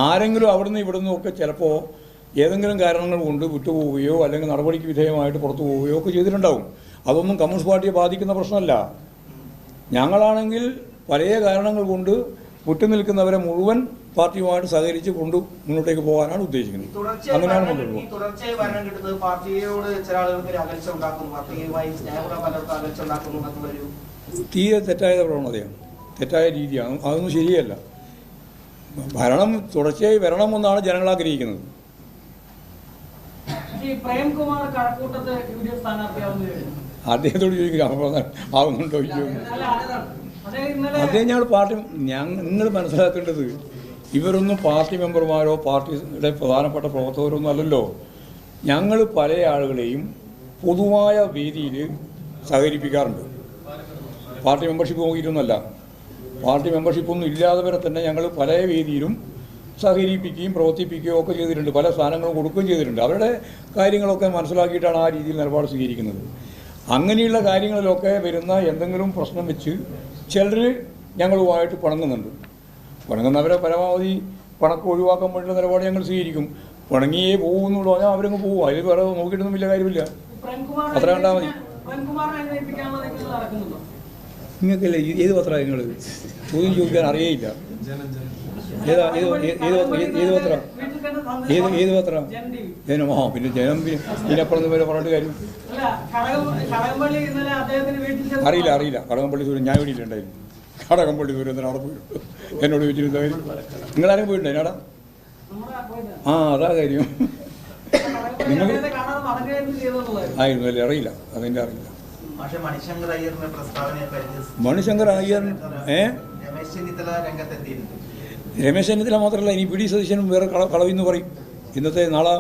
ആരെങ്കിലും അവിടുന്ന് ഇവിടുന്ന് ഒക്കെ ചിലപ്പോൾ ഏതെങ്കിലും കാരണങ്ങൾ കൊണ്ട് വിട്ടുപോവുകയോ അല്ലെങ്കിൽ നടപടിക്ക് വിധേയമായിട്ട് പുറത്തു പോവുകയോ ഒക്കെ ചെയ്തിട്ടുണ്ടാവും. അതൊന്നും കമ്മ്യൂണിസ്റ്റ് പാർട്ടിയെ ബാധിക്കുന്ന പ്രശ്നമല്ല. ഞങ്ങളാണെങ്കിൽ പല കാരണങ്ങൾ കൊണ്ട് വിട്ടുനിൽക്കുന്നവരെ മുഴുവൻ പാർട്ടിയുമായിട്ട് സഹകരിച്ച് കൊണ്ട് മുന്നോട്ടേക്ക് പോകാനാണ് ഉദ്ദേശിക്കുന്നത്. അങ്ങനെയാണ് തീരെ തെറ്റായ പ്രവണതയാണ്, തെറ്റായ രീതിയാണ്. അതൊന്നും ശരിയല്ല. ഭരണം തുടർച്ചയായി വരണമെന്നാണ് ജനങ്ങൾ ആഗ്രഹിക്കുന്നത്. അദ്ദേഹത്തോട് ചോദിക്കുക ആവുന്നുണ്ടോ അദ്ദേഹം ഞങ്ങൾ പാർട്ടി നിങ്ങൾ മനസ്സിലാക്കേണ്ടത് ഇവരൊന്നും പാർട്ടി മെമ്പർമാരോ പാർട്ടിയുടെ പ്രധാനപ്പെട്ട പ്രവർത്തകരൊന്നും അല്ലല്ലോ. ഞങ്ങൾ പല ആളുകളെയും പൊതുവായ വേദിയിൽ സഹകരിപ്പിക്കാറുണ്ട്. പാർട്ടി മെമ്പർഷിപ്പ് നോക്കിയിട്ടൊന്നുമല്ല. പാർട്ടി മെമ്പർഷിപ്പൊന്നും ഇല്ലാത്തവരെ തന്നെ ഞങ്ങൾ പല വേദിയിലും സഹകരിപ്പിക്കുകയും പ്രവർത്തിപ്പിക്കുകയും ഒക്കെ ചെയ്തിട്ടുണ്ട്. പല സ്ഥാനങ്ങളും കൊടുക്കുകയും ചെയ്തിട്ടുണ്ട്. അവരുടെ കാര്യങ്ങളൊക്കെ മനസ്സിലാക്കിയിട്ടാണ് ആ രീതിയിൽ നിലപാട് സ്വീകരിക്കുന്നത്. അങ്ങനെയുള്ള കാര്യങ്ങളിലൊക്കെ വരുന്ന എന്തെങ്കിലും പ്രശ്നം വെച്ച് ചിലർ ഞങ്ങളുമായിട്ട് പിണങ്ങുന്നുണ്ട്. പിണങ്ങുന്നവരെ പരമാവധി പണക്ക് ഒഴിവാക്കാൻ വേണ്ടിയുള്ള നിലപാട് ഞങ്ങൾ സ്വീകരിക്കും. പിണങ്ങിയേ പോകുന്നുള്ളൂ പറഞ്ഞാൽ അവരങ്ങ് പോകും. അതിൽ വേറെ നോക്കിയിട്ടൊന്നും വലിയ കാര്യമില്ല. അത്ര കണ്ടാൽ മതി. നിങ്ങൾക്കല്ലേ ഏത് പത്രം നിങ്ങൾ ചോദ്യം ചോദിക്കാൻ അറിയേയില്ല. ഏത് പത്രം ജനം? പിന്നെ ജനം ഇതിനപ്പുറം വരെ പറഞ്ഞിട്ട് കാര്യം അറിയില്ല. കടകംപള്ളി സൂര്യൻ ഞാൻ ഇവിടെ ഉണ്ടായിരുന്നു. കടകംപള്ളി സൂര്യൻ അവിടെ പോയിട്ടു എന്നോട് ചോദിച്ചിരുന്ന കാര്യം. നിങ്ങളാരും പോയിട്ടുണ്ടോ അതിനാടാ? അതാ കാര്യം. നിങ്ങൾ ആയിരുന്നു അല്ലേ? അറിയില്ല, അതിൻ്റെ അറിയില്ല. മണിശങ്കർ അയ്യർ രമേശ് ചെന്നിത്തല മാത്രമല്ല, ഇനി വി ഡി സതീശനും വേറെ കളവെന്ന് പറയും. ഇന്നത്തെ നാളെ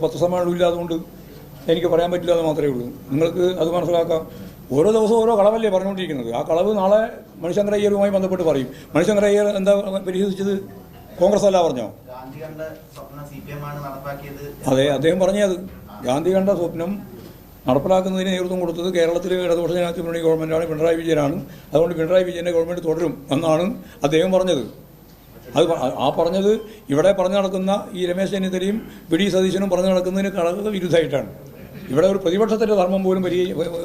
പത്രസമ്മേളനം ഇല്ലാതുകൊണ്ട് എനിക്ക് പറയാൻ പറ്റില്ല എന്ന് മാത്രമേ ഉള്ളൂ. നിങ്ങൾക്ക് അത് മനസ്സിലാക്കാം. ഓരോ ദിവസവും ഓരോ കളവല്ലേ പറഞ്ഞുകൊണ്ടിരിക്കുന്നത്. ആ കളവ് നാളെ മണിശങ്കർ അയ്യരുമായി ബന്ധപ്പെട്ട് പറയും. മണിശങ്കർ അയ്യർ എന്താ പരിഹസിച്ചത്? കോൺഗ്രസ് അല്ല പറഞ്ഞോ? അതെ, അദ്ദേഹം പറഞ്ഞേ അത് ഗാന്ധി കണ്ട സ്വപ്നം നടപ്പിലാക്കുന്നതിന് നേതൃത്വം കൊടുത്തത് കേരളത്തിലെ ഇടതുപക്ഷ ജനാധിപത്യ മുന്നണി ഗവൺമെൻറ്റാണ്, പിണറായി വിജയനാണ്. അതുകൊണ്ട് പിണറായി വിജയൻ്റെ ഗവൺമെൻറ് തുടരും എന്നാണ് അദ്ദേഹം പറഞ്ഞത്. അത് പറഞ്ഞത് ഇവിടെ പറഞ്ഞു നടക്കുന്ന ഈ രമേശ് ചെന്നിത്തലയും വി ഡി സതീശനും പറഞ്ഞു നടക്കുന്നതിന് കളവ് വിരുദ്ധമായിട്ടാണ്. ഇവിടെ ഒരു പ്രതിപക്ഷത്തിൻ്റെ ധർമ്മം പോലും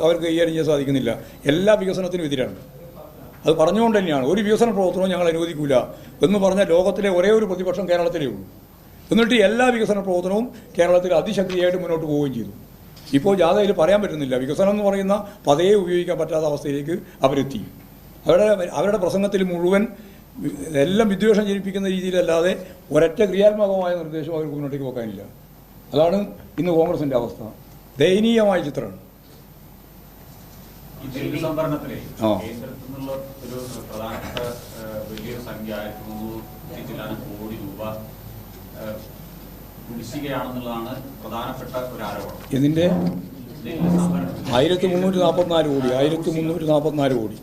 അവർക്ക് കൈകാര്യം ചെയ്യാൻ സാധിക്കുന്നില്ല. എല്ലാ വികസനത്തിനും എതിരാണ്. അത് പറഞ്ഞുകൊണ്ട് തന്നെയാണ് ഒരു വികസന പ്രവർത്തനവും ഞങ്ങൾ അനുവദിക്കില്ല എന്ന് പറഞ്ഞ ലോകത്തിലെ ഒരേ ഒരു പ്രതിപക്ഷം കേരളത്തിലേ ഉള്ളൂ. എന്നിട്ട് എല്ലാ വികസന പ്രവർത്തനവും കേരളത്തിൽ അതിശക്തിയായിട്ട് മുന്നോട്ട് പോവുകയും ചെയ്തു. ഇപ്പോൾ ജാഥയിൽ പറയാൻ പറ്റുന്നില്ല. വികസനം എന്ന് പറയുന്ന പദയെ ഉപയോഗിക്കാൻ പറ്റാത്ത അവസ്ഥയിലേക്ക് അവരെത്തി. അവരുടെ പ്രസംഗത്തിൽ മുഴുവൻ എല്ലാം വിദ്വേഷം ജനിപ്പിക്കുന്ന രീതിയിലല്ലാതെ ഒരൊറ്റ ക്രിയാത്മകമായ നിർദ്ദേശം അവർക്ക് മുന്നോട്ടേക്ക് പോകാനില്ല. അതാണ് ഇന്ന് കോൺഗ്രസിൻ്റെ അവസ്ഥ. ദയനീയമായ ചിത്രമാണ്. ഇതിന്റെ 1344 കോടി 1344 കോടി.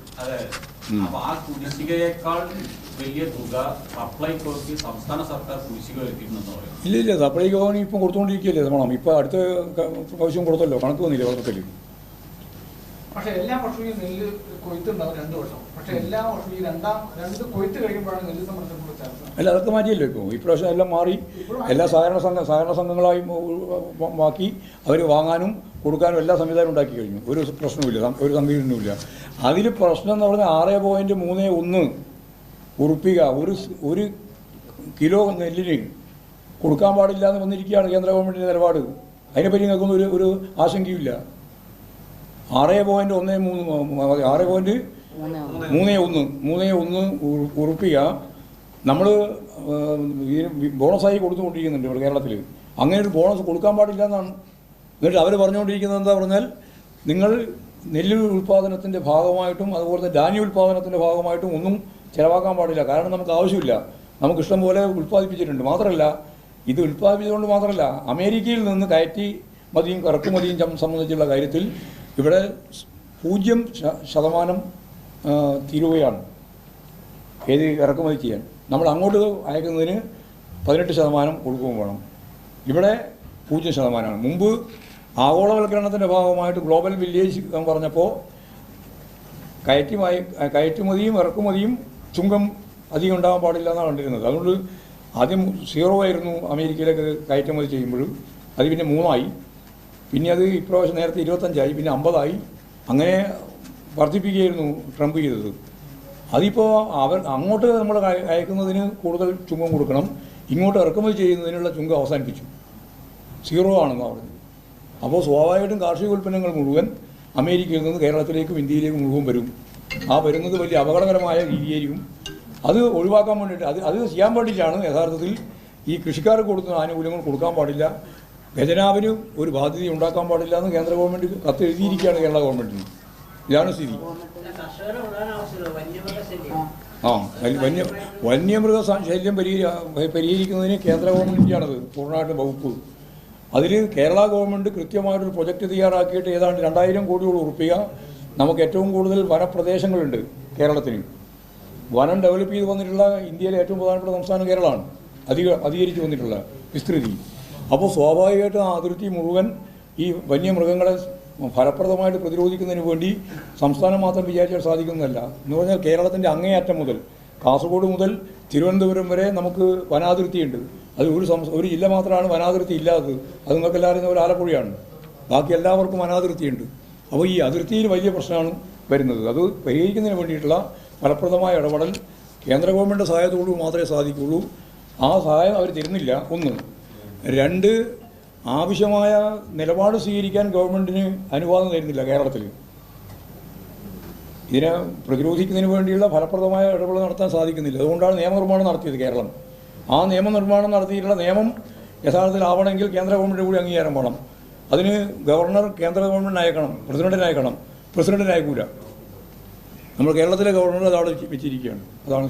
ഇല്ല, സപ്ലൈകോന് ഇപ്പം കൊടുത്തുകൊണ്ടിരിക്കുകയല്ലേ വേണം. ഇപ്പം അടുത്ത പ്രാവശ്യം കൊടുത്തല്ലോ, കണക്ക് വന്നില്ല പത്രത്തിൽ. പക്ഷേ എല്ലാ വർഷവും നെല്ല് കൊയ്ത്തുണ്ടാവും 2 വർഷം. പക്ഷേ എല്ലാ വർഷവും ഈ രണ്ട് കൊയ്ത്ത് കഴിയുമ്പോഴാണ് നെല്ല് സംബന്ധിച്ചുള്ള ചർച്ച. അല്ല, അതൊക്കെ മാറ്റിയല്ലോ. ഇപ്പോൾ ഇപ്രാവശ്യം എല്ലാം മാറി. എല്ലാ സഹകരണ സംഘങ്ങളായി ബാക്കി അവർ വാങ്ങാനും കൊടുക്കാനും എല്ലാ സംവിധാനം ഉണ്ടാക്കി കഴിഞ്ഞു. ഒരു പ്രശ്നവുമില്ല, ഒരു സംവിധാനവുമില്ല. അതിൽ പ്രശ്നം എന്ന് പറഞ്ഞാൽ 6.31 ഉറുപ്പിക ഒരു കിലോ നെല്ലിന് കൊടുക്കാൻ പാടില്ല എന്ന് വന്നിരിക്കുകയാണ് കേന്ദ്ര ഗവൺമെൻറ്റിൻ്റെ നിലപാട്. അതിനെപ്പറ്റി നിങ്ങൾക്കൊന്നും ഒരു ആശങ്കയുമില്ല. 6.31 ഉറുപ്പിക നമ്മൾ ബോണസായി കൊടുത്തുകൊണ്ടിരിക്കുന്നുണ്ട് ഇവിടെ കേരളത്തിൽ. അങ്ങനെ ഒരു ബോണസ് കൊടുക്കാൻ പാടില്ല എന്നാണ്. എന്നിട്ട് അവർ പറഞ്ഞുകൊണ്ടിരിക്കുന്നത് എന്താ പറഞ്ഞാൽ, നിങ്ങൾ നെല്ല് ഉൽപ്പാദനത്തിൻ്റെ ഭാഗമായിട്ടും അതുപോലെ തന്നെ ധാന്യ ഉൽപ്പാദനത്തിൻ്റെ ഭാഗമായിട്ടും ഒന്നും ചിലവാക്കാൻ പാടില്ല. കാരണം നമുക്ക് ആവശ്യമില്ല, നമുക്ക് ഇഷ്ടം പോലെ ഉൽപ്പാദിപ്പിച്ചിട്ടുണ്ട്. മാത്രമല്ല, ഇത് ഉൽപ്പാദിപ്പിച്ചുകൊണ്ട് മാത്രമല്ല, അമേരിക്കയിൽ നിന്ന് കയറ്റുമതിയും ഇറക്കുമതിയും സംബന്ധിച്ചുള്ള കാര്യത്തിൽ ഇവിടെ 0% തീരുവയാണ് ഏത് ഇറക്കുമതി ചെയ്യാൻ. നമ്മൾ അങ്ങോട്ട് അയക്കുന്നതിന് 18% കൊടുക്കുകയും വേണം. ഇവിടെ 0%. മുമ്പ് ആഗോളവൽക്കരണത്തിൻ്റെ ഭാഗമായിട്ട് ഗ്ലോബൽ വില്ലേജ് എന്ന് പറഞ്ഞപ്പോൾ കയറ്റുമതിയും ഇറക്കുമതിയും ചുങ്കം അധികം ഉണ്ടാകാൻ പാടില്ല എന്നാണ് കണ്ടിരുന്നത്. അതുകൊണ്ട് ആദ്യം 0 ആയിരുന്നു അമേരിക്കയിലേക്ക് കയറ്റുമതി ചെയ്യുമ്പോഴും, അത് പിന്നെ 3 പിന്നെ അത് ഇപ്രാവശ്യം നേരത്തെ 25 പിന്നെ 50 അങ്ങനെ വർദ്ധിപ്പിക്കുകയായിരുന്നു ട്രംപ് ചെയ്തത്. അതിപ്പോൾ അങ്ങോട്ട് നമ്മൾ അയക്കുന്നതിന് കൂടുതൽ ചുങ്കം കൊടുക്കണം, ഇങ്ങോട്ട് ഇറക്കുമതി ചെയ്യുന്നതിനുള്ള ചുങ്കം അവസാനിപ്പിച്ചു, 0 ആണെന്ന് പറഞ്ഞു. അപ്പോൾ സ്വാഭാവികമായിട്ടും കാർഷിക ഉൽപ്പന്നങ്ങൾ മുഴുവൻ അമേരിക്കയിൽ നിന്ന് കേരളത്തിലേക്കും ഇന്ത്യയിലേക്കും മുഴുവൻ വരും. ആ വരുന്നത് വലിയ അപകടകരമായ രീതിയായിരിക്കും. അത് ഒഴിവാക്കാൻ വേണ്ടിയിട്ട് അത് ചെയ്യാൻ വേണ്ടിയിട്ടാണ് യഥാർത്ഥത്തിൽ ഈ കൃഷിക്കാർക്ക് കൊടുക്കുന്ന ആനുകൂല്യങ്ങൾ കൊടുക്കാൻ പാടില്ല, ഖജനാവിന് ഒരു ബാധ്യത ഉണ്ടാക്കാൻ പാടില്ല എന്ന് കേന്ദ്ര ഗവൺമെൻറ് കത്ത് എഴുതിയിരിക്കുകയാണ് കേരള ഗവൺമെൻറ്റിന്. ഇതാണ് സ്ഥിതി. വന്യമൃഗ ശല്യം പരിഹരിക്കുന്നതിന് കേന്ദ്ര ഗവൺമെൻറ്റിൻ്റെയാണത് പൂർണ്ണമായിട്ടും വകുപ്പ്. അതിൽ കേരള ഗവൺമെൻറ് കൃത്യമായിട്ടൊരു പ്രൊജക്റ്റ് തയ്യാറാക്കിയിട്ട് ഏതാണ്ട് 2000 കോടിയോളം ഉറുപ്പിക നമുക്ക് ഏറ്റവും കൂടുതൽ വനപ്രദേശങ്ങളുണ്ട് കേരളത്തിന്. വനം ഡെവലപ്പ് ചെയ്ത് വന്നിട്ടുള്ള ഇന്ത്യയിലെ ഏറ്റവും പ്രധാനപ്പെട്ട സംസ്ഥാനം കേരളമാണ്, അധികരിച്ച് വന്നിട്ടുള്ള വിസ്തൃതി. അപ്പോൾ സ്വാഭാവികമായിട്ടും ആ അതിർത്തി മുഴുവൻ ഈ വന്യമൃഗങ്ങളെ ഫലപ്രദമായിട്ട് പ്രതിരോധിക്കുന്നതിന് വേണ്ടി സംസ്ഥാനം മാത്രം വിചാരിച്ചാൽ സാധിക്കുന്നതല്ല. എന്ന് പറഞ്ഞാൽ കേരളത്തിൻ്റെ അങ്ങേയറ്റം മുതൽ കാസർഗോഡ് മുതൽ തിരുവനന്തപുരം വരെ നമുക്ക് വനാതിർത്തിയുണ്ട്. അത് ഒരു ജില്ല മാത്രമാണ് വനാതിർത്തി ഇല്ലാത്തത്. അത് നിങ്ങൾക്ക് എല്ലാവരും ഒരു ആലപ്പുഴയാണ്. ബാക്കി എല്ലാവർക്കും വനാതിർത്തിയുണ്ട്. അപ്പോൾ ഈ അതിർത്തിയിൽ വലിയ പ്രശ്നമാണ് വരുന്നത്. അത് പരിഹരിക്കുന്നതിന് വേണ്ടിയിട്ടുള്ള ഫലപ്രദമായ ഇടപെടൽ കേന്ദ്ര ഗവൺമെൻറ് സഹായത്തോടു മാത്രമേ സാധിക്കുകയുള്ളൂ. ആ സഹായം അവർ തരുന്നില്ല, 1. 2, ആവശ്യമായ നിലപാട് സ്വീകരിക്കാൻ ഗവൺമെൻറ്റിന് അനുവാദം തരുന്നില്ല കേരളത്തിൽ. ഇതിനെ പ്രതിരോധിക്കുന്നതിന് വേണ്ടിയുള്ള ഫലപ്രദമായ ഇടപെടൽ നടത്താൻ സാധിക്കുന്നില്ല. അതുകൊണ്ടാണ് നിയമനിർമ്മാണം നടത്തിയത് കേരളം. ആ നിയമനിർമ്മാണം നടത്തിയിട്ടുള്ള നിയമം യഥാർത്ഥത്തിലാവണമെങ്കിൽ കേന്ദ്ര ഗവൺമെൻറ് കൂടി അംഗീകാരം വേണം. അതിന് ഗവർണർ കേന്ദ്ര ഗവൺമെൻറ് അയക്കണം, പ്രസിഡന്റിന് അയക്കണം. പ്രസിഡന്റിന് അയക്കൂല. നമ്മൾ കേരളത്തിലെ ഗവർണർ അതവിടെ വെച്ചിരിക്കുകയാണ്. അതാണ്